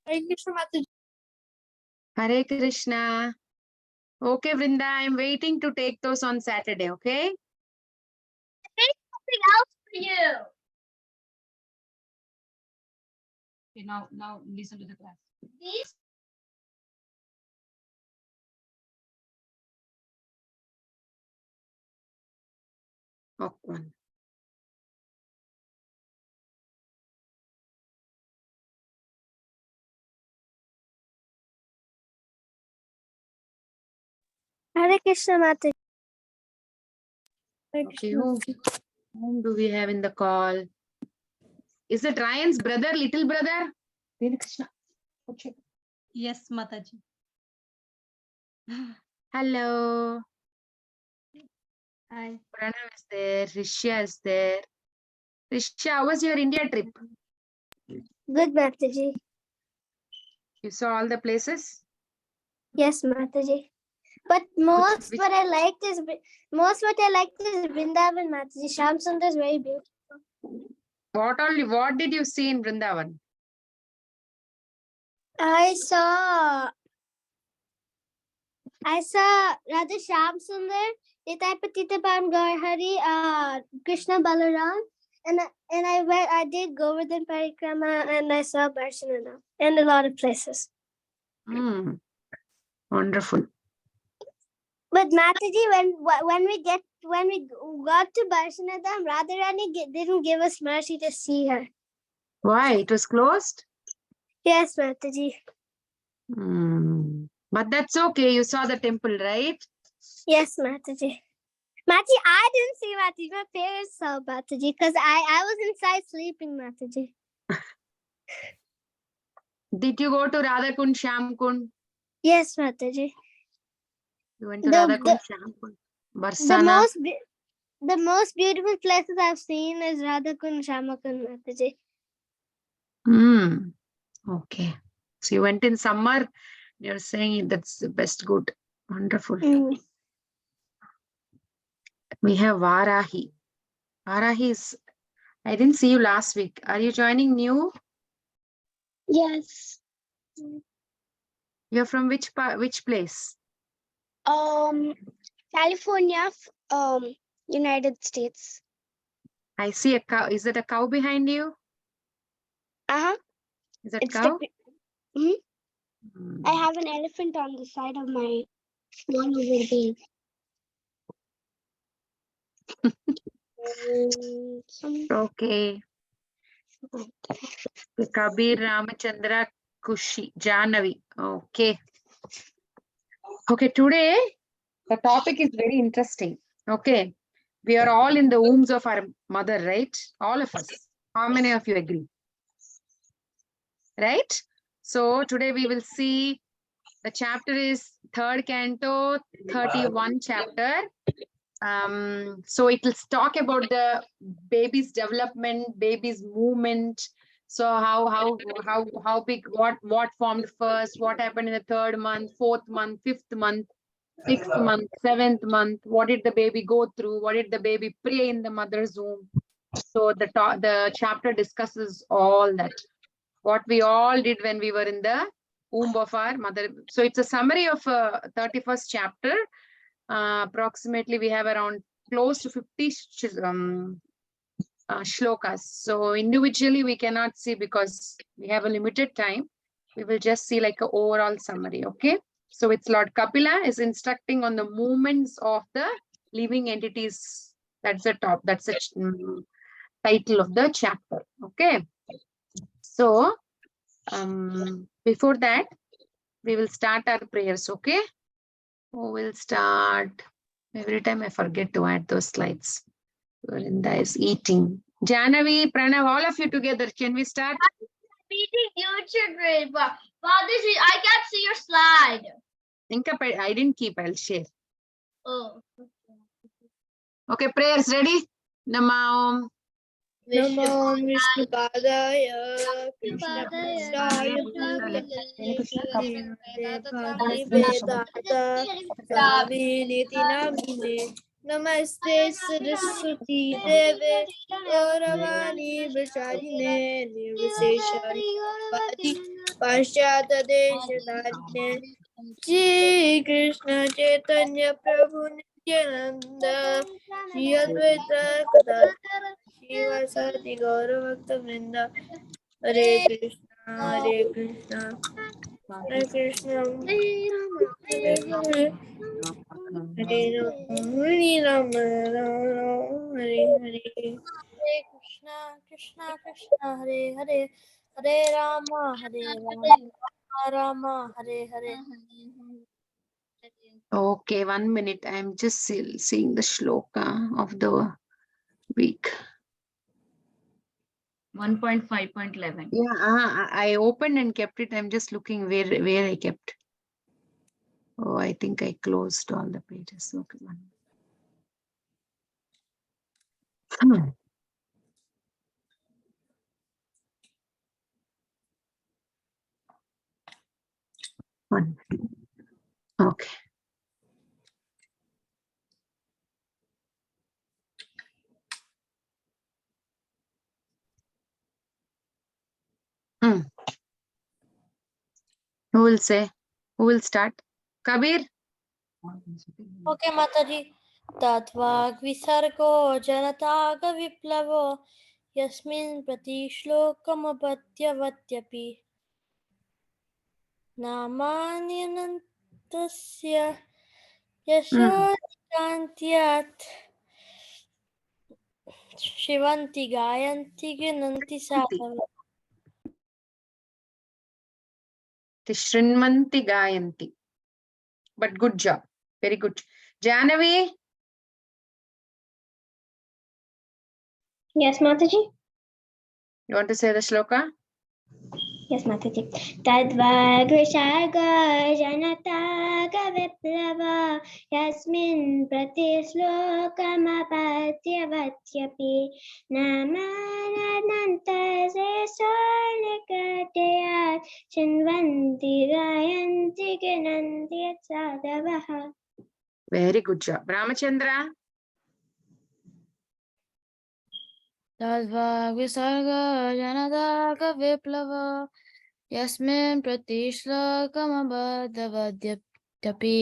Hare Krishna, Mataji. Hare Krishna. Okay, Vrinda, I'm waiting to take those on Saturday, okay? There's something else for you. Okay, now listen to the class. These Okay. Hare Krishna, Mataji. Okay, whom do we have in the call? Is it Ryan's brother, little brother? Hare Krishna. Okay. Yes, Mataji. Hello. Hi. Pranav is there. Rishya is there. Rishya, how was your India trip? Good, Mataji. You saw all the places? Yes, Mataji. But most what I liked is Vrindavan, Mataji. Shyam Sundar is very beautiful. What did you see in Vrindavan? I saw Radha Shyam Sundar, Nitai Patita Pavan Gaur Hari, Krishna Balaram, and I did Govardhan Parikrama, and I saw Barcelona and a lot of places. Wonderful. But Mataji, when we got to Barcelona, Radharani didn't give us mercy to see her. Why? It was closed? Yes, Mataji. But that's okay. You saw the temple, right? Yes, Mataji. Mataji, I didn't see Mataji. My parents saw Mataji because I was inside sleeping, Mataji. Did you go to Radhakund, Shyamkund? Yes, Mataji. You went to Radhakund, Shyamkund, Barsana. The most beautiful places I've seen is Radhakund, Shyamakund, Mataji. Okay. So you went in summer. You're saying that's the best. Good. Wonderful. We have Varahi. Varahi is, I didn't see you last week. Are you joining new? Yes. You're from which place? California, United States. I see a cow. Is it a cow behind you? Is that cow? I have an elephant on the side of my one over there. Okay. Kabir Ramachandra Kushi Janavi. Okay. Okay, today the topic is very interesting. Okay. We are all in the wombs of our mother, right? All of us. How many of you agree? Right? So today we will see the chapter is 3rd canto, 31 chapter. So it will talk about the baby's development, baby's movement. So how big, what formed first, what happened in the 3rd month, 4th month, 5th month, 6th month, 7th month, what did the baby go through, what did the baby pray in the mother's womb. So the chapter discusses all that, what we all did when we were in the womb of our mother. So it's a summary of 31st chapter. Approximately we have around close to 50 shlokas. So individually we cannot see because we have a limited time. We will just see like an overall summary. Okay. So it's Lord Kapila is instructing on the movements of the living entities. That's the top. That's the title of the chapter. Okay. So before that, we will start our prayers. Okay. Who will start? Every time I forget to add those slides. Vrinda is eating. Janavi, Pranav, all of you together. Can we start? I'm eating YouTube, but I can't see your slide. I didn't keep. I'll share. Oh. Okay, prayers ready? Namo Namo Vishnupadaya Krishna Prasthaya Bhakti Vedanta Swami Niti Namine Namaste Saraswati Deve Gauravani Vacharine Nirvisheshari पाश्चात्यदेशधारिणे Shri Krishna Chaitanya प्रभु नित्यानंद श्री अद्वैत गदाधर श्रीवासादि गौरभक्त वृंद हरे कृष्ण हरे कृष्ण हरे Krishna Hare Hare Hare Ram Hare Hare Hare Krishna, Krishna Krishna, Hare Hare, Hare Rama, Rama, Hare Hare. Okay, 1 minute. I'm just seeing the shloka of the week. 1.5.11. Yeah, I opened and kept it. I'm just looking where I kept. Oh, I think I closed all the pages. Okay, one. One. Okay. Who will say? Who will start? Kabir? Okay, Mataji. Tatvag visargo janataga viplavo yasmin prati shlokam abhatyavatyapi namanyanantasya yashodantyat shivanti gayanti gunanti sadhava. Shrinmanti Gayanti. But good job. Very good. Janavi? Yes, Mataji. You want to say the shloka? Yes, Mataji. Tadvagrisharga janataga viplava yasmin prati slokamapatyavatyapi namananantase sarnikatayat chinvanti gayanti ginanti sadavaha. Very good job. Ramachandra? तद्वाग्विसर्गो जनताकविप्लवो यस्मिन् प्रतिश्लोकमबद्धवद्यपि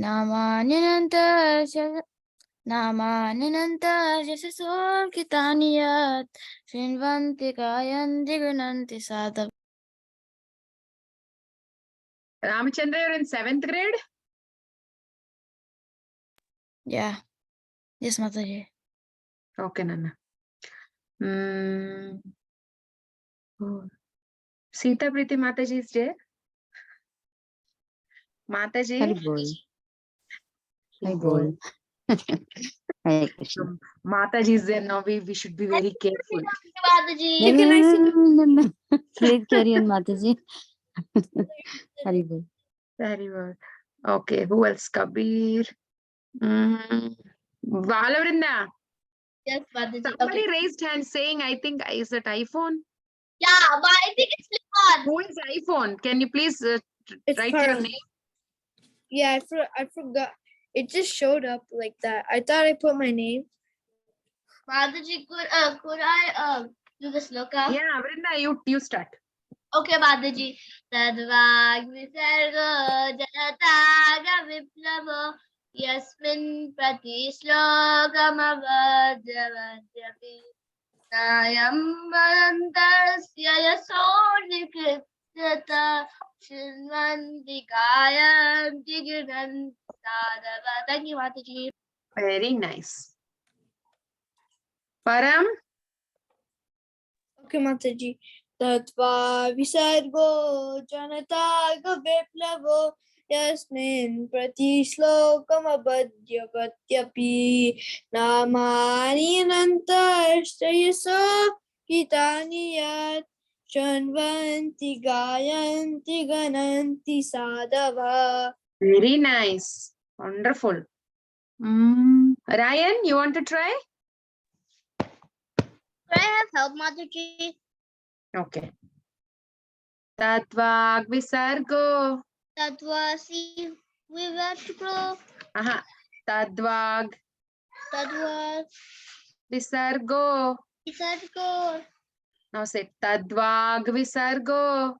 नामान्यनन्तस्य सुसुर्गितानि यत् शृण्वन्ति गायन्ति गृह्णन्ति साधव. Ramachandra, you're in 7th grade? Yeah. Yes, Mataji. Okay, Nana. Oh. Sita Priti Mataji is there? Mataji? Hari bol. Hari bol. Hare Krishna. Mataji is there now. We should be very careful. No. Please carry on, Mataji. Hari bol. Very well. Okay, who else? Kabir. Valavrinda. Yes, Mataji. Somebody raised hand saying, I think, is that iPhone? Yeah, but I think it's on. Who is iPhone? Can you please It's write your Param. name? Yeah, I forgot. It just showed up like that. I thought I put my name. Mataji, could I do the sloka? Yeah, Vrinda, you start. Okay, Mataji. Tadvag visargo janataga viplavo yasmin prati shlokam avadhyavadyapi nayam varantasya yasornikrityata shrinvanti gayanti gunanti sadhava. Thank you, Mataji. Very nice. Param? Okay, Mataji. Tatva visargo janataga viplavo yasmin pratishlokam abhadyapatyapi namani anantashyaso kitani yat shanvanti gayanti gananti sadhava. Very nice. Wonderful. Ryan, you want to try? Could I have help, Mataji? Okay. Tatvag visargo. Tatva si vivatro. Aha. Tadvag Tatva visargo. visargo. Now say Tadvag visargo.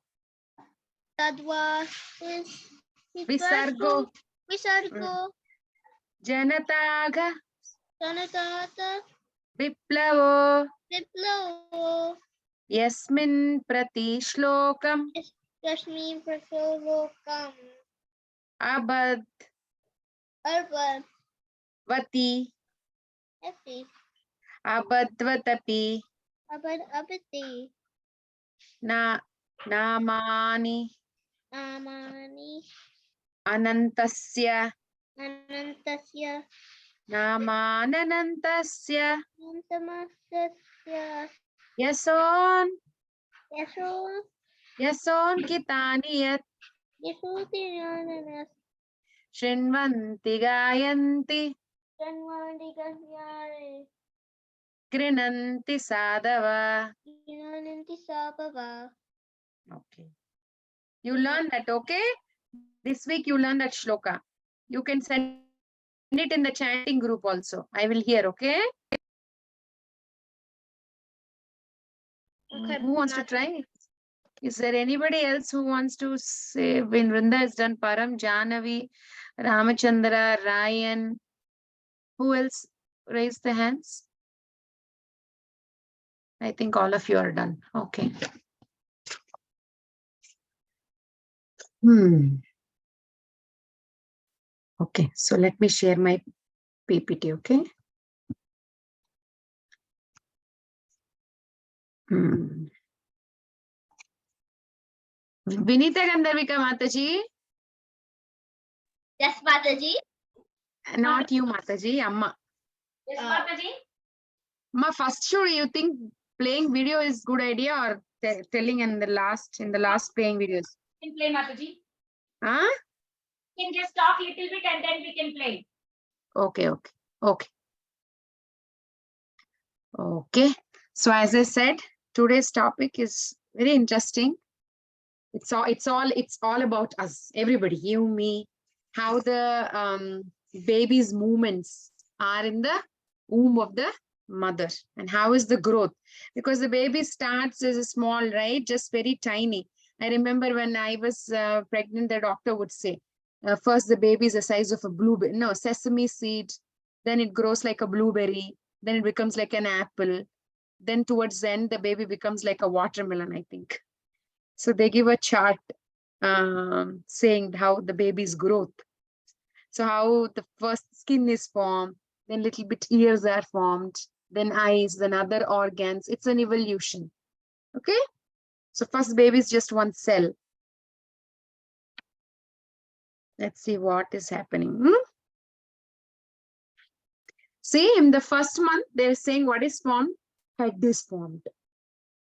Tadva. Visargo. Visargo. Janataga. Janatata. Viplavo. Viplo. Yasmin prati shlokam. Yasmin Prasolokam. Abad. Arban. Vati. Epi. Abadvatapi. Abad Abati. Namani. Amani. Anantasya. Anantasya. Namananantasya. Antamastasya. Yason. Yaso. Yason kitaniyat. Yasutinanas. Shrinvanti gayanti. Tanvandigasyare. Grinanti sadava. Inananti Sabava. Okay. You learn that, okay? This week you learn that shloka. You can send it in the chanting group also. I will hear, okay? Okay. Who wants to try? Is there anybody else who wants to say when Vrinda has done Param, Janavi, Ramachandra, Ryan? Who else raised the hands? I think all of you are done. Okay. Okay, so let me share my PPT, okay? Vinita Gandharvika Mataji. Yes, Mataji. Not you, Mataji, Amma. Yes, Mataji. Ma, first sure you think playing video is good idea or telling in the last playing videos? We can play, Mataji. Huh? We can just talk little bit and then we can play. Okay. Okay. So as I said, today's topic is very interesting. It's all about us, everybody, you, me, how the baby's movements are in the womb of the mother and how is the growth, because the baby starts as a small, right, just very tiny. I remember when I was pregnant, the doctor would say first the baby is the size of a sesame seed, then it grows like a blueberry, then it becomes like an apple, then towards the end the baby becomes like a watermelon, I think. So they give a chart saying how the baby's growth. So how the first skin is formed, then little bit ears are formed, then eyes, then other organs. It's an evolution. Okay. So first baby is just one cell. Let's see what is happening. See, in the first month, they're saying what is formed? Head is formed.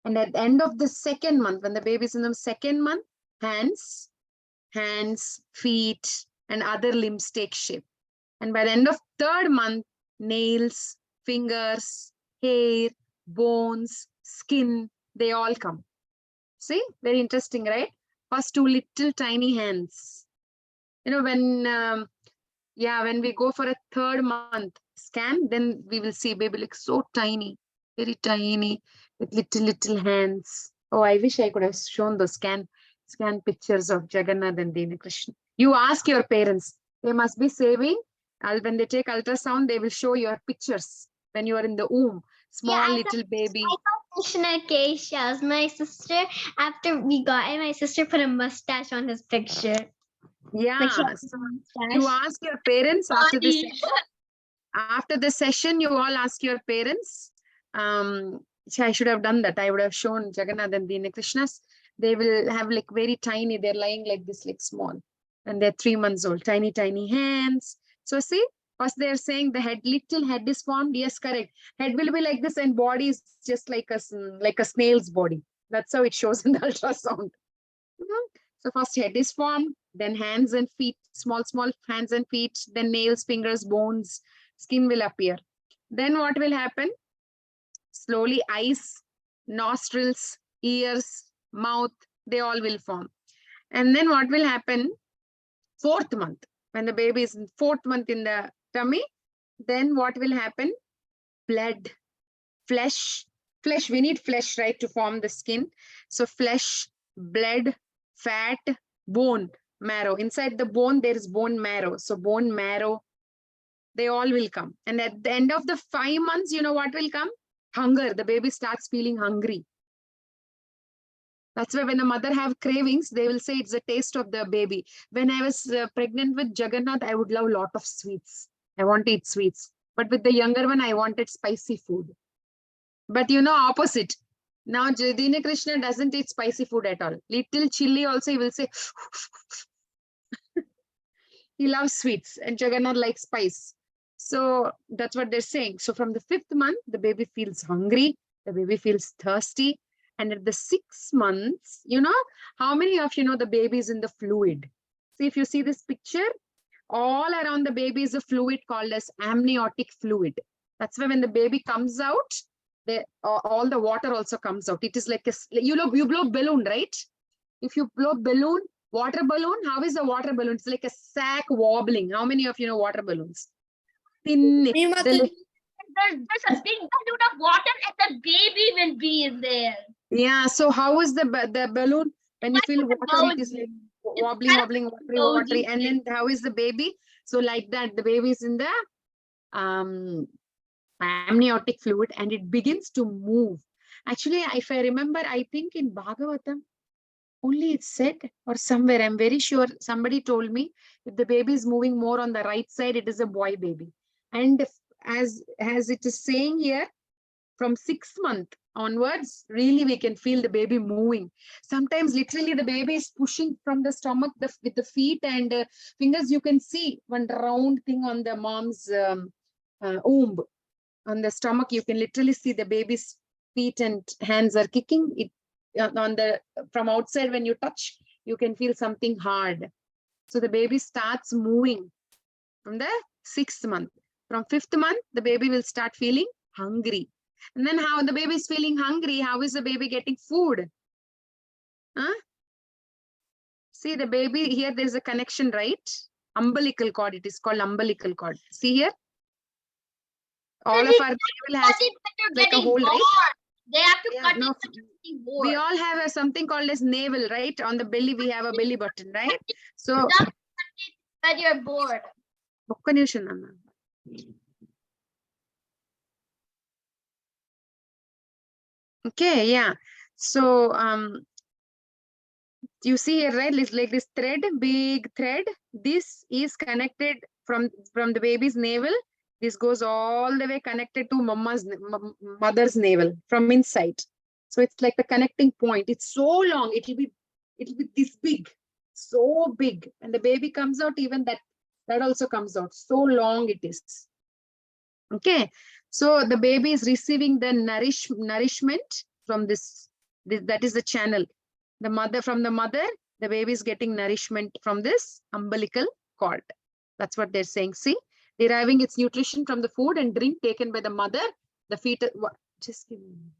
And at the end of the second month, when the baby is in the second month, hands, feet, and other limbs take shape. And by the end of third month, nails, fingers, hair, bones, skin, they all come. See, very interesting, right? First two little tiny hands. You know, when we go for a third month scan, then we will see baby like so tiny, very tiny, with little hands. Oh, I wish I could have shown those scan pictures of Jagannath and Dina Krishna. You ask your parents, they must be saving. When they take ultrasound, they will show your pictures when you are in the womb, small little baby. Krishna Keshav's my sister. After we got it, my sister put a mustache on his picture. Yeah, Like you ask your parents after the session. After the session, you all ask your parents. I should have done that. I would have shown Jagannath and Dina Krishnas. They will have like very tiny. They're lying like this, like small, and they're 3 months old. Tiny hands. So see, first they're saying the little head is formed. Yes, correct. Head will be like this, and body is just like a snail's body. That's how it shows in the ultrasound. So first head is formed, then hands and feet, small hands and feet, then nails, fingers, bones, skin will appear. Then what will happen? Slowly eyes, nostrils, ears, mouth, they all will form. And then what will happen? Fourth month, when the baby is in fourth month in the tummy, then what will happen? Blood, flesh, we need flesh, right, to form the skin. So flesh, blood, fat, bone, marrow. Inside the bone, there is bone marrow. So bone marrow, they all will come. And at the end of the 5 months, you know what will come? Hunger. The baby starts feeling hungry. That's why when the mother have cravings, they will say it's the taste of the baby. When I was pregnant with Jagannath, I would love a lot of sweets. I want to eat sweets. But with the younger one, I wanted spicy food. But you know, opposite. Now, Dina Krishna doesn't eat spicy food at all. Little chili also, he will say, he loves sweets and Jagannath likes spice. So that's what they're saying. So from the 5th month, the baby feels hungry. The baby feels thirsty. And at the 6 months, you know, how many of you know the baby is in the fluid? See, if you see this picture, all around the baby is a fluid called as amniotic fluid. That's why when the baby comes out, all the water also comes out. It is like you blow balloon, right? If you blow balloon, water balloon, how is the water balloon? It's like a sack wobbling. How many of you know water balloons? Thin. Me, Mataji. There's a big balloon of water and the baby will be in there. Yeah. So how is the balloon? When you feel water, it is like wobbling, watery. And then how is the baby? So like that, the baby is in the amniotic fluid and it begins to move. Actually, if I remember, I think in Bhagavatam, only it's said or somewhere, I'm very sure somebody told me if the baby is moving more on the right side, it is a boy baby. And as it is saying here, from 6th month onwards, really we can feel the baby moving. Sometimes literally the baby is pushing from the stomach with the feet and fingers. You can see one round thing on the mom's womb. On the stomach, you can literally see the baby's feet and hands are kicking. It from outside, when you touch, you can feel something hard. So the baby starts moving from the 6th month. From 5th month, the baby will start feeling hungry. And then how the baby is feeling hungry, how is the baby getting food? Huh? See the baby here, there's a connection, right? Umbilical cord, it is called umbilical cord. See here? All of our navel has like a hole, right? They have to cut no, it. We all have something called as navel, right? On the belly, we have a belly button, right? So when you're bored. Okay, yeah. So you see here, right? It's like this thread, big thread. This is connected from the baby's navel. This goes all the way connected to mother's navel from inside. So it's like the connecting point. It's so long. It'll be this big, so big. And the baby comes out, even that also comes out. So long it is. Okay. So the baby is receiving the nourishment from this. That is the channel. From the mother, the baby is getting nourishment from this umbilical cord. That's what they're saying. See, deriving its nutrition from the food and drink taken by the mother, the fetus. Just give me a minute.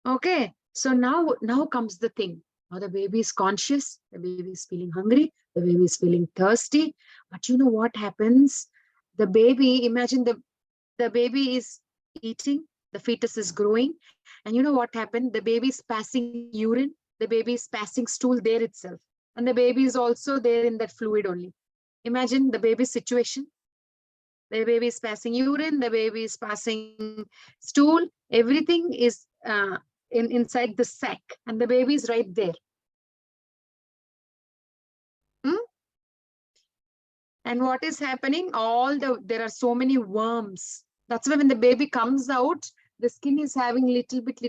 Okay, so now comes the thing. Now the baby is conscious, the baby is feeling hungry, the baby is feeling thirsty. But you know what happens? The baby, imagine the baby is eating, the fetus is growing. And you know what happened? The baby is passing urine, the baby is passing stool there itself. And the baby is also there in that fluid only. Imagine the baby's situation. The baby is passing urine, the baby is passing stool, everything is inside the sac, and the baby is right there. And what is happening? There are so many worms. That's why when the baby comes out, the skin is having little bit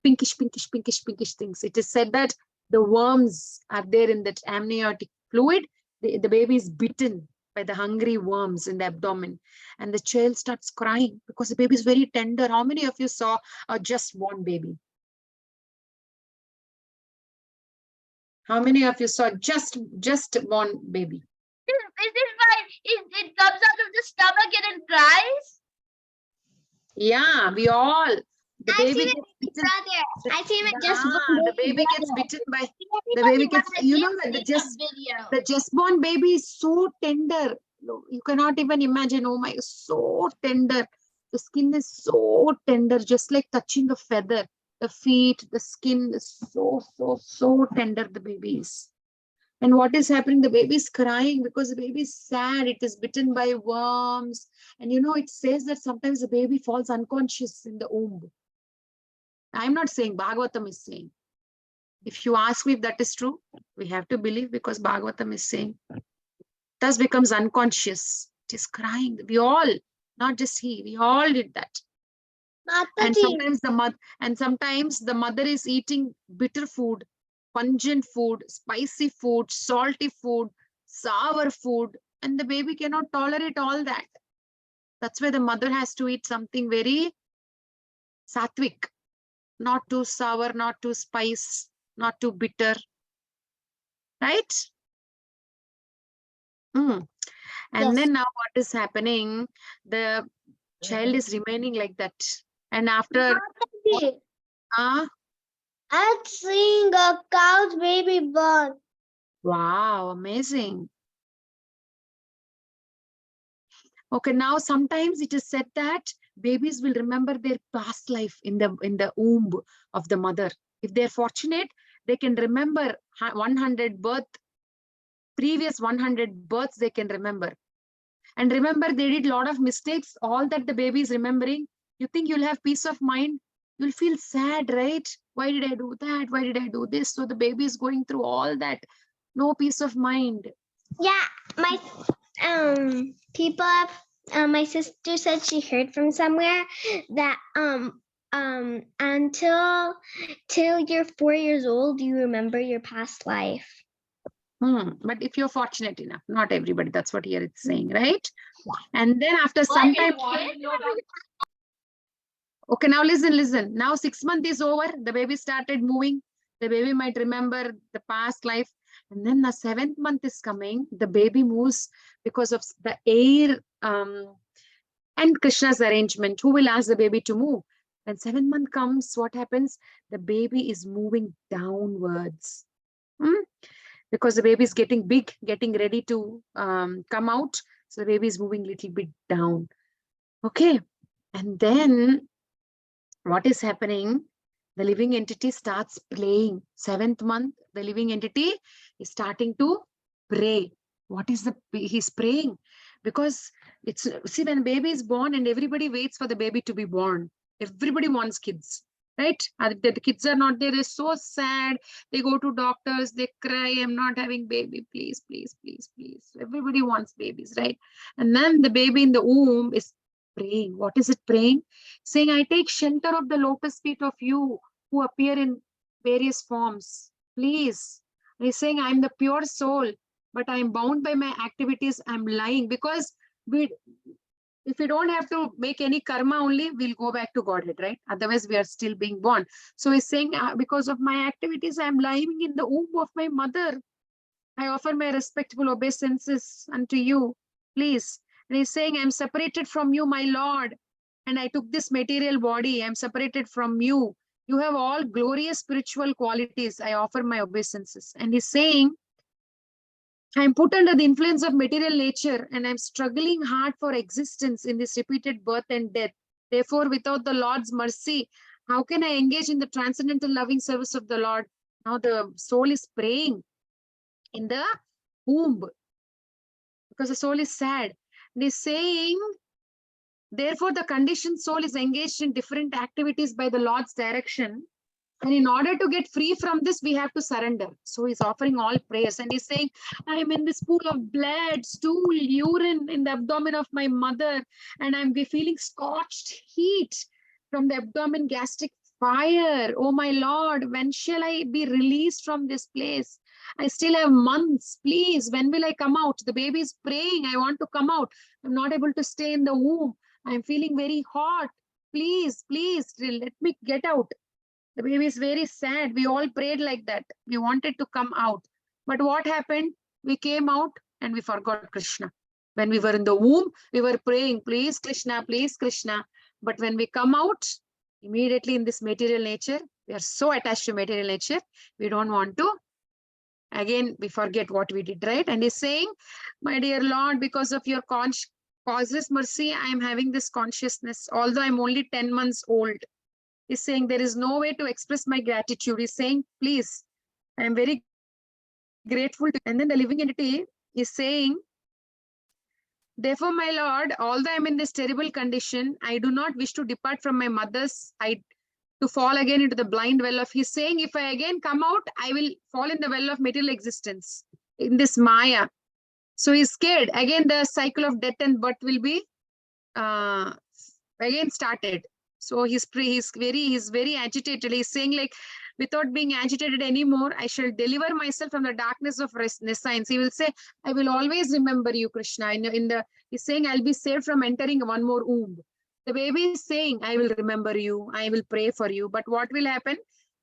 pinkish things. It is said that the worms are there in that amniotic fluid. The baby is bitten by the hungry worms in the abdomen, and the child starts crying because the baby is very tender. How many of you saw a just born baby? How many of you saw just born baby? Is this why it comes out of the stomach and it cries? Yeah, The baby gets bitten. brother. I see him at just Ah, one the baby gets brother. bitten by the Everybody baby gets, must you have know that seen video. the just born baby is so tender. No, you cannot even imagine. Oh my, so tender. The skin is so tender, just like touching a feather. The feet, the skin is so tender. The baby is. And what is happening? The baby is crying because the baby is sad. It is bitten by worms. And you know, it says that sometimes the baby falls unconscious in the womb. I'm not saying, Bhagavatam is saying. If you ask me if that is true, we have to believe because Bhagavatam is saying. Thus becomes unconscious. It is crying. We all, not just he, we all did that. And sometimes the mother is eating bitter food, pungent food, spicy food, salty food, sour food, and the baby cannot tolerate all that. That's why the mother has to eat something very sattvic, not too sour, not too spice, not too bitter. Right? And Yes. then now what is happening? The child is remaining like that. And after, I'm seeing a cow's baby born. wow, amazing. Okay, now sometimes it is said that babies will remember their past life in the womb of the mother. If they're fortunate, they can remember 100 previous 100 births they can remember. And remember, they did a lot of mistakes, all that the baby is remembering. You think you'll have peace of mind? You'll feel sad, right? Why did I do that? Why did I do this? So the baby is going through all that. No peace of mind. Yeah, my people have my sister said she heard from somewhere that until till you're 4 years old you remember your past life. But if you're fortunate enough, not everybody, that's what here it's saying, right? And then after some time, okay, now listen. Now 6 months is over. The baby started moving. The baby might remember the past life. And then the 7th month is coming. The baby moves because of the air and Krishna's arrangement. Who will ask the baby to move? When 7th month comes, what happens? The baby is moving downwards. Because the baby is getting big, getting ready to come out. So the baby is moving a little bit down. Okay. And then what is happening? The living entity starts playing. 7th month, the living entity is starting to pray. What is he's praying? Because it's, see, when baby is born and everybody waits for the baby to be born. Everybody wants kids, right? The kids are not there. They're so sad. They go to doctors. They cry. I'm not having baby. Please, please, please, please. Everybody wants babies, right? And then the baby in the womb is praying. What is it praying? Saying, I take shelter of the lotus feet of you who appear in various forms. Please. And he's saying, I'm the pure soul, but I'm bound by my activities. I'm lying because if we don't have to make any karma only, we'll go back to Godhead, right? Otherwise, we are still being born. So he's saying, because of my activities, I'm lying in the womb of my mother. I offer my respectful obeisances unto you. Please. And he's saying, I'm separated from you, my Lord. And I took this material body. I'm separated from you. You have all glorious spiritual qualities. I offer my obeisances. And he's saying, I'm put under the influence of material nature and I'm struggling hard for existence in this repeated birth and death. Therefore, without the Lord's mercy, how can I engage in the transcendental loving service of the Lord? Now the soul is praying in the womb because the soul is sad. And he's saying, therefore, the conditioned soul is engaged in different activities by the Lord's direction. And in order to get free from this, we have to surrender. So he's offering all prayers. And he's saying, I'm in this pool of blood, stool, urine in the abdomen of my mother. And I'm feeling scorched heat from the abdomen, gastric fire. Oh my Lord, when shall I be released from this place? I still have months. Please, when will I come out? The baby is praying. I want to come out. I'm not able to stay in the womb. I'm feeling very hot. Please, please, let me get out. The baby is very sad. We all prayed like that. We wanted to come out. But what happened? We came out and we forgot Krishna. When we were in the womb, we were praying, please Krishna, please Krishna. But when we come out, Immediately in this material nature, we are so attached to material nature, we don't want to. Again, we forget what we did, right? And he's saying, my dear Lord, because of your causeless mercy, I am having this consciousness, although I'm only 10 months old. He's saying there is no way to express my gratitude. He's saying, please, I am very grateful to you. And then the living entity is saying, therefore, my Lord, although I am in this terrible condition, I do not wish to depart from my mother's side to fall again into the blind well of. He's saying, if I again come out, I will fall in the well of material existence, in this Maya. So he's scared. Again, the cycle of death and birth will be again started. So he's very agitated. He's saying, like, without being agitated anymore, I shall deliver myself from the darkness of nescience. He will say, I will always remember you, Krishna. He's saying, I'll be saved from entering one more womb. The baby is saying, I will remember you, I will pray for you. But what will happen?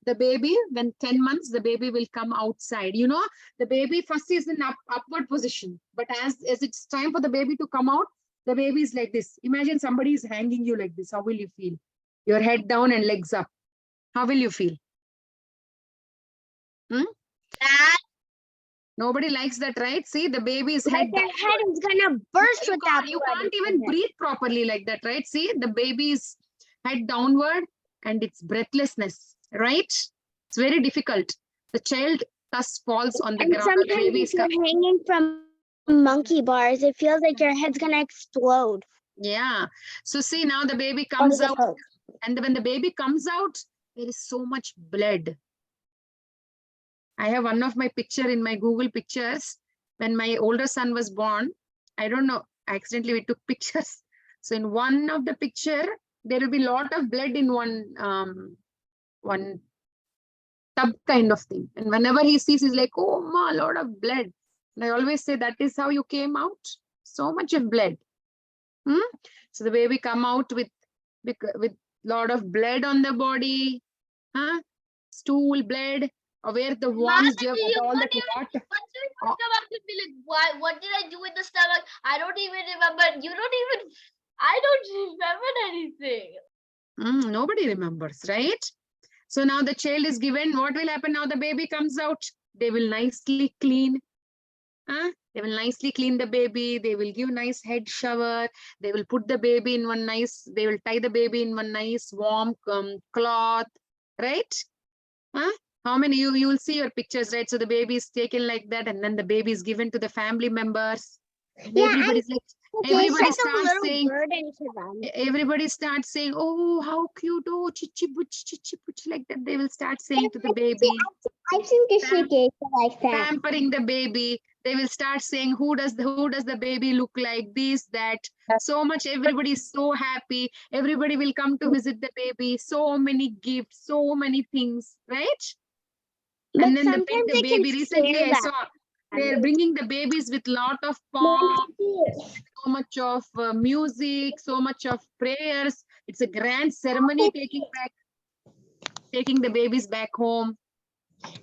The baby, when 10 months, the baby will come outside. You know, the baby first is in upward position. But as it's time for the baby to come out, the baby is like this. Imagine somebody is hanging you like this. How will you feel? Your head down and legs up. How will you feel? Nobody likes that, right? See, the baby's head. Their head is gonna burst with that. You can't even breathe properly like that, right? See, the baby's head downward and it's breathlessness, right? It's very difficult. The child thus falls on the ground. The baby is hanging from monkey bars. It feels like your head's gonna explode. Yeah. So see, now the baby comes out, and when the baby comes out, there is so much blood. I have one of my picture in my Google pictures. When my older son was born, I don't know, accidentally we took pictures. So in one of the picture, there will be a lot of blood in one tub kind of thing. And whenever he sees, he's like, oh ma, a lot of blood. And I always say, that is how you came out. So much of blood. So the baby come out with lot of blood on the body, stool, blood, or where the worms jerk all the clot. Stomach would be like, why? What did I do with the stomach? I don't even remember. I don't remember anything. Nobody remembers, right? So now the child is given. What will happen now? The baby comes out. They will nicely clean. They will nicely clean the baby. They will give nice head shower. They will put the baby in they will tie the baby in one nice warm cloth, right? How many, you will see your pictures, right? So the baby is taken like that, and then the baby is given to the family members. Yeah, everybody starts saying, oh, how cute, oh, chichi butch, like that. They will start saying to the baby. I've seen Krishna like that. Pampering the baby. They will start saying, who does the baby look like, this, that. So much, everybody is so happy. Everybody will come to visit the baby. So many gifts, so many things, right? But and then the baby, recently I saw, they're bringing the babies with lot of pomp, so much of music, so much of prayers. It's a grand ceremony taking the babies back home.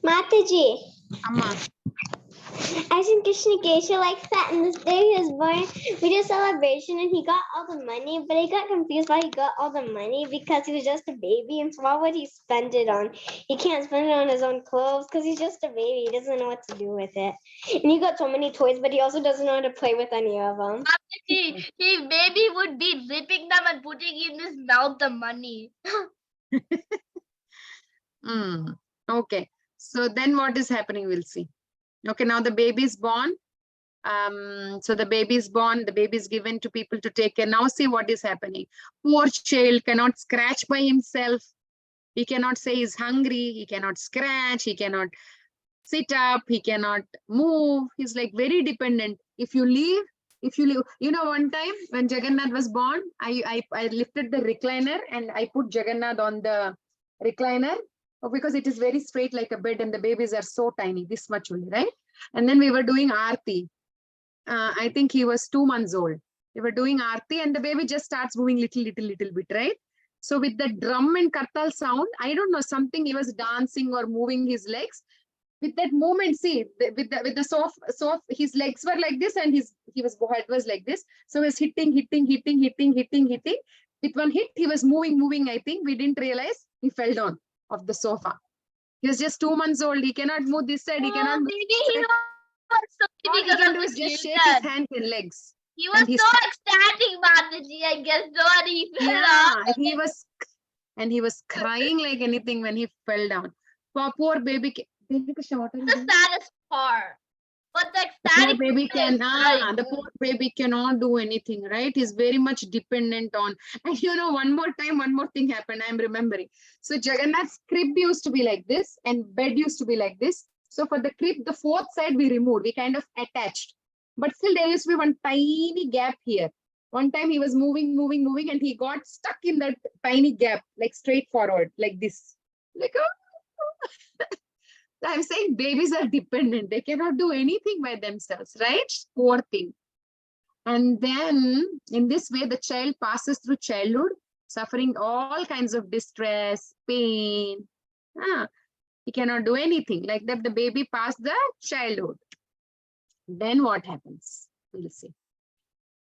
Mataji, Amma. I seen Krishna Kesha like that, and this day he was born, we did a celebration and he got all the money, but I got confused why he got all the money because he was just a baby, and so why would he spend it on? He can't spend it on his own clothes because he's just a baby. He doesn't know what to do with it. And he got so many toys, but he also doesn't know how to play with any of them. His baby would be ripping them and putting in his mouth the money. Okay. So then what is happening, we'll see. Okay, now the baby is born. So the baby is born, the baby is given to people to take care. Now see what is happening. Poor child cannot scratch by himself. He cannot say he's hungry. He cannot scratch. He cannot sit up. He cannot move. He's like very dependent. If you leave, you know, one time when Jagannath was born, I lifted the recliner and I put Jagannath on the recliner. Because it is very straight like a bed and the babies are so tiny, this much only, right? And then we were doing Aarti. I think he was 2 months old. We were doing Aarti and the baby just starts moving little bit, right? So with the drum and kartal sound, I don't know, something, he was dancing or moving his legs. With that movement, see, with the soft, his legs were like this and his head was like this. So he was hitting. With one hit, he was moving. I think we didn't realize he fell down off the sofa. He was just 2 months old. He cannot move this side. He cannot Oh, move maybe this he side. was sorry All he because can of do the is just shake his future. hands and legs. He And was he so ecstatic, Mataji. I guess no one he fell Yeah, off. he was crying like anything when he fell down. Poor baby. Krishna, what are you The doing? saddest part. But the The poor ecstatic baby feeling is crying. the poor baby cannot do anything, right? He's very much dependent on. And one more thing happened. I'm remembering. So Jagannath's crib used to be like this, and bed used to be like this. So for the crib, the fourth side we removed. We kind of attached, but still there used to be one tiny gap here. One time he was moving, and he got stuck in that tiny gap, like straight forward, like this. Like, oh. I'm saying babies are dependent. They cannot do anything by themselves, right? Poor thing. And then in this way, the child passes through childhood, suffering all kinds of distress, pain. He cannot do anything. Like that, the baby passed the childhood. Then what happens? We'll see.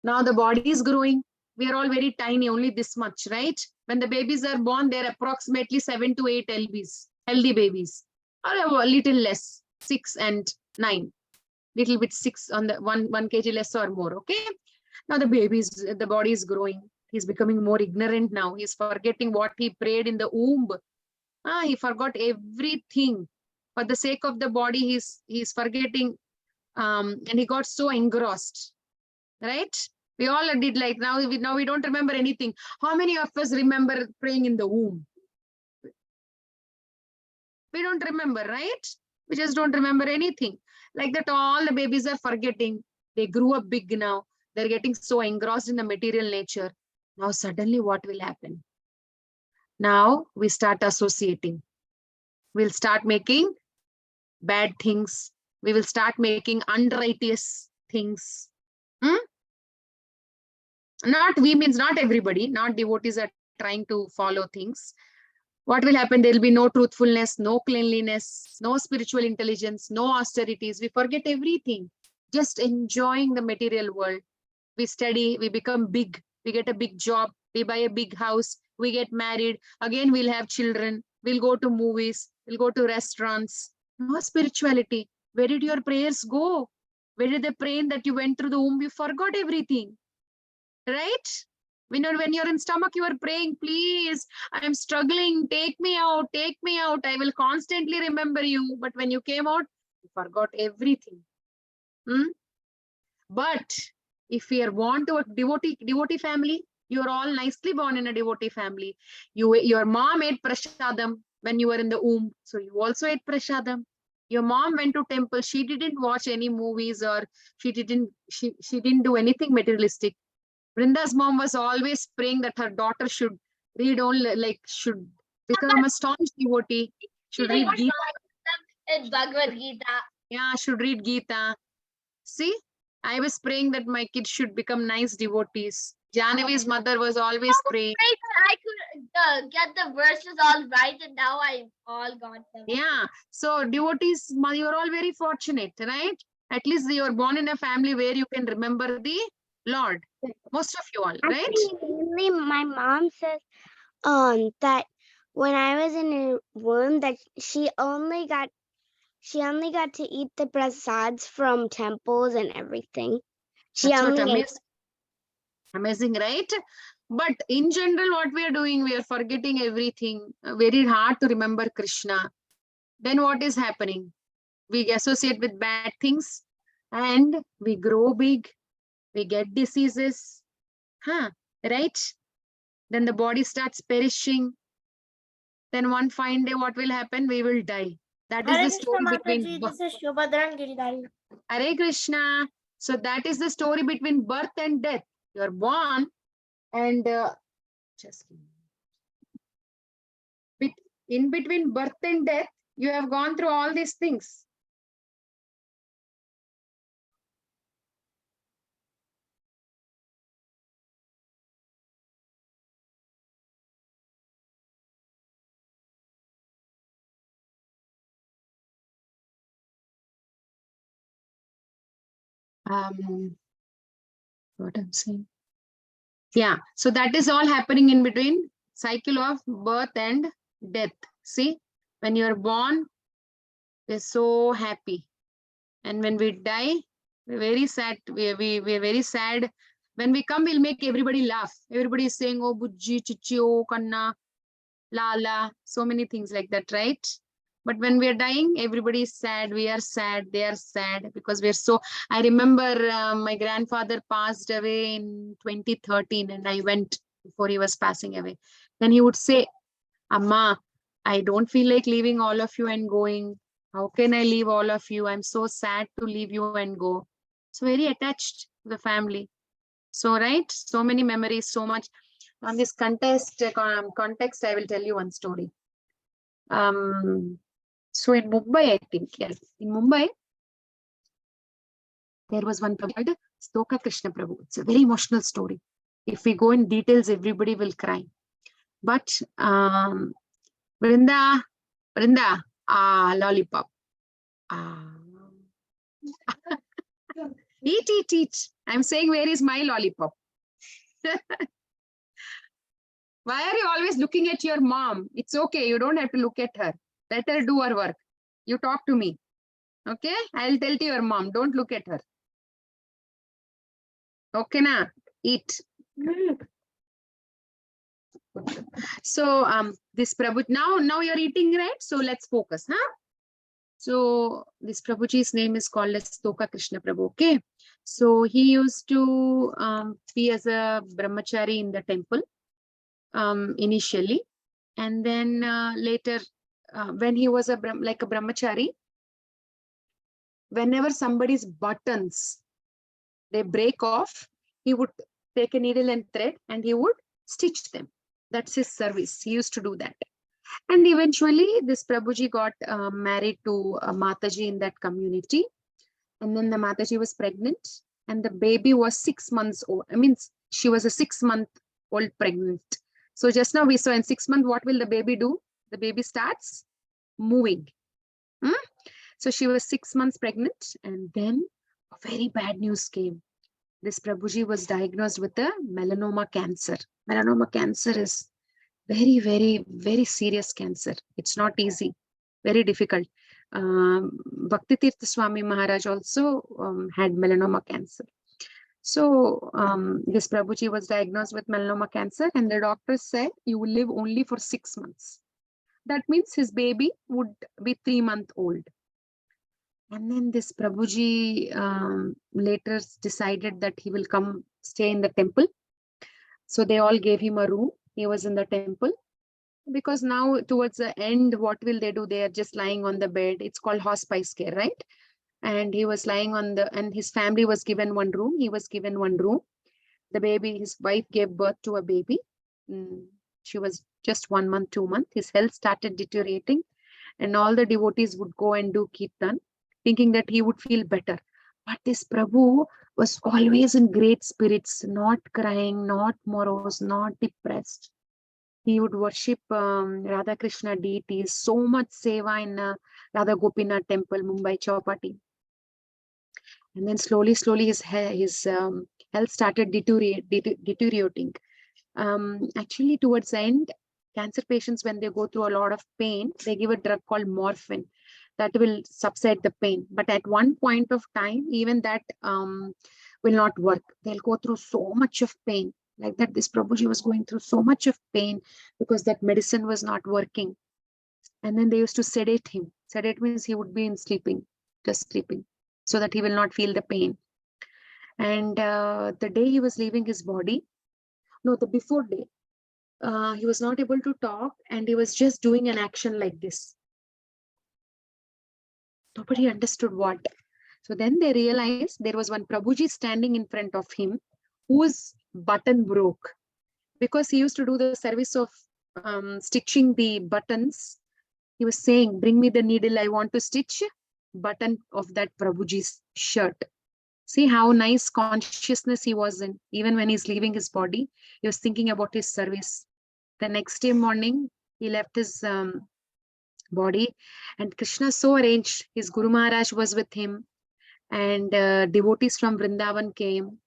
Now the body is growing. We are all very tiny, only this much, right? When the babies are born, they're approximately 7 to 8 lbs, healthy babies, or a little less, 6 and 9, little bit 6 on the 1 kg less or more. Okay. Now the body is growing. He's becoming more ignorant now. He's forgetting what he prayed in the womb. He forgot everything. For the sake of the body, he's forgetting, and he got so engrossed. Right? We all did. Like now we don't remember anything. How many of us remember praying in the womb? We don't remember, right? We just don't remember anything. Like that, all the babies are forgetting. They grew up big now. They're getting so engrossed in the material nature. Now suddenly what will happen? Now we start associating. We'll start making bad things. We will start making unrighteous things. Not we means not everybody, not devotees are trying to follow things. What will happen? There will be no truthfulness, no cleanliness, no spiritual intelligence, no austerities. We forget everything, just enjoying the material world. We study, we become big, we get a big job, we buy a big house, we get married, again we'll have children, we'll go to movies, we'll go to restaurants. No spirituality. Where did your prayers go? Where did the praying that you went through the womb? You forgot everything. Right? When you're in stomach, you are praying, please, I'm struggling, take me out, I will constantly remember you. But when you came out, you forgot everything. But if you are born to a devotee family, you are all nicely born in a devotee family. Your mom ate prasadam when you were in the womb, so you also ate prasadam. Your mom went to temple, she didn't watch any movies, or she didn't do anything materialistic. Vrinda's mom was always praying that her daughter should read only, should become a staunch devotee, should read Gita. It's Bhagavad Gita. Yeah, should read Gita. See, I was praying that my kids should become nice devotees. Janavi's mother was always praying. I could get the verses all right, and now I all got them. Yeah, so devotees, you're all very fortunate, right? At least you're born in a family where you can remember the Lord. Most of you all, right? Actually, mainly my mom says that when I was in her womb that she only got to eat the prasads from temples and everything. That's what amazing, right? But in general, what we are doing, we are forgetting everything. Very hard to remember Krishna. Then what is happening? We associate with bad things and we grow big. We get diseases. Right? Then the body starts perishing. Then one fine day, what will happen? We will die. That is the story between. This is Shobhadran Giridhari. Hare Krishna. So that is the story between birth and death. You are born and just in between birth and death, you have gone through all these things. What I'm saying. Yeah, so that is all happening in between, cycle of birth and death. See, when you are born, we're so happy. And when we die, we're very sad. We're very sad. When we come, we'll make everybody laugh. Everybody is saying, oh, Bujji, Chichi, oh, Kanna, Lala, so many things like that, right? But when we are dying, everybody is sad. We are sad. They are sad because we're so. I remember my grandfather passed away in 2013, and I went before he was passing away. Then he would say, Amma, I don't feel like leaving all of you and going. How can I leave all of you? I'm so sad to leave you and go. So very attached to the family. So, right? So many memories, so much. On this context, context, I will tell you one story. So in Mumbai, I think, yes, in Mumbai, there was one Prabhu called Stoka Krishna Prabhu. It's a very emotional story. If we go in details, everybody will cry. But Vrinda, lollipop. Eat. I'm saying, where is my lollipop? Why are you always looking at your mom? It's okay. You don't have to look at her. Let her do her work. You talk to me. Okay? I'll tell to your mom. Don't look at her. Okay, na? Eat. So this Prabhu, now you're eating, right? So let's focus, huh? So this Prabhuji's name is called as Stoka Krishna Prabhu. Okay. So he used to be as a brahmachari in the temple initially. And then later, when he was like a brahmachari, whenever somebody's buttons, they break off, he would take a needle and thread and he would stitch them. That's his service. He used to do that. And eventually this Prabhuji got married to a Mataji in that community. And then the Mataji was pregnant and the baby was 6 months old. I mean, she was a 6-month-old pregnant. So just now we saw in 6 months, what will the baby do? The baby starts moving. So she was 6 months pregnant and then a very bad news came. This Prabhuji was diagnosed with a melanoma cancer. Melanoma cancer is very, very, very serious cancer. It's not easy, very difficult. Bhakti Tirtha Swami Maharaj also had melanoma cancer. So this Prabhuji was diagnosed with melanoma cancer and the doctors said, you will live only for 6 months. That means his baby would be 3 months old. And then this Prabhuji later decided that he will come stay in the temple. So they all gave him a room. He was in the temple. Because now towards the end, what will they do? They are just lying on the bed. It's called hospice care, right? And he was lying on and his family was given one room. He was given one room. The baby, his wife gave birth to a baby. She was just 1 month, 2 months. His health started deteriorating. And all the devotees would go and do kirtan, thinking that he would feel better. But this Prabhu was always in great spirits, not crying, not morose, not depressed. He would worship Radha Krishna deities, so much seva in Radha Gopinath temple, Mumbai Chowpatty. And then slowly his health started deteriorating. Actually, towards the end, cancer patients, when they go through a lot of pain, they give a drug called morphine that will subside the pain. But at one point of time, even that will not work. They'll go through so much of pain. Like that, this Prabhuji was going through so much of pain because that medicine was not working. And then they used to sedate him. Sedate means he would be in sleeping, just sleeping, so that he will not feel the pain. And the day he was leaving his body, no, the before day, he was not able to talk and he was just doing an action like this. Nobody understood what. So then they realized there was one Prabhuji standing in front of him whose button broke, because he used to do the service of stitching the buttons. He was saying, bring me the needle, I want to stitch button of that Prabhuji's shirt. See how nice consciousness he was in. Even when he's leaving his body, he was thinking about his service. The next day morning, he left his body, and Krishna so arranged. His Guru Maharaj was with him, and devotees from Vrindavan came.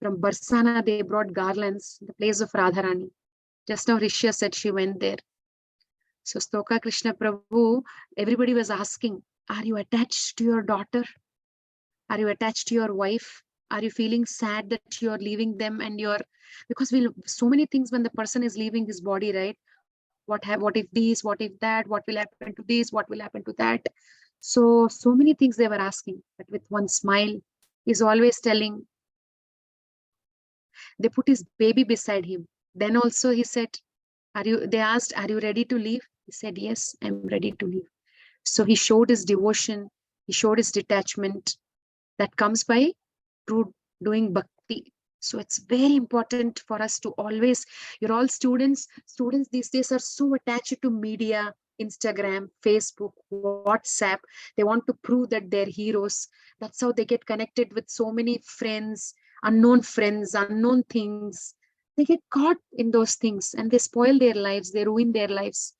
From Barsana, they brought garlands, the place of Radharani. Just now Rishya said she went there. So Stoka Krishna Prabhu, everybody was asking, are you attached to your daughter? Are you attached to your wife? Are you feeling sad that you're leaving them and because so many things when the person is leaving his body, right? What if this, what if that, what will happen to this, what will happen to that? So many things they were asking, but with one smile, he's always telling. They put his baby beside him. Then also he said, they asked, are you ready to leave? He said, yes, I'm ready to leave. So he showed his devotion, he showed his detachment that comes by through doing bhakti. So it's very important for us to always, you're all students these days are so attached to media, Instagram, Facebook, WhatsApp. They want to prove that they're heroes. That's how they get connected with so many friends, unknown things. They get caught in those things and they spoil their lives, they ruin their lives.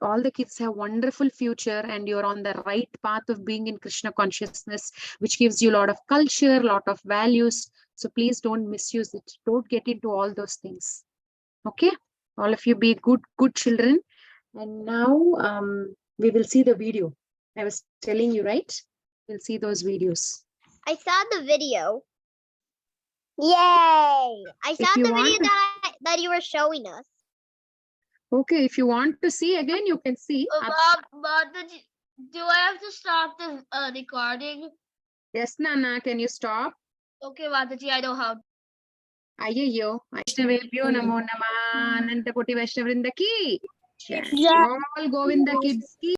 All the kids have wonderful future and you're on the right path of being in Krishna consciousness, which gives you a lot of culture, a lot of values. So please don't misuse it. Don't get into all those things. Okay? All of you be good children. And now we will see the video. I was telling you, right? We'll see those videos. I saw the video. Yay! I saw you the want video to- that you were showing us. Okay, if you want to see again, you can see. Mataji, do I have to stop the recording? Yes, Nana, can you stop? Okay, Mataji, I know how. Ayyayyo, Vaishnaveभ्यो namo namah, Ananta Koti Vaishnavrinda ki. Yeah. All Govinda kids ki.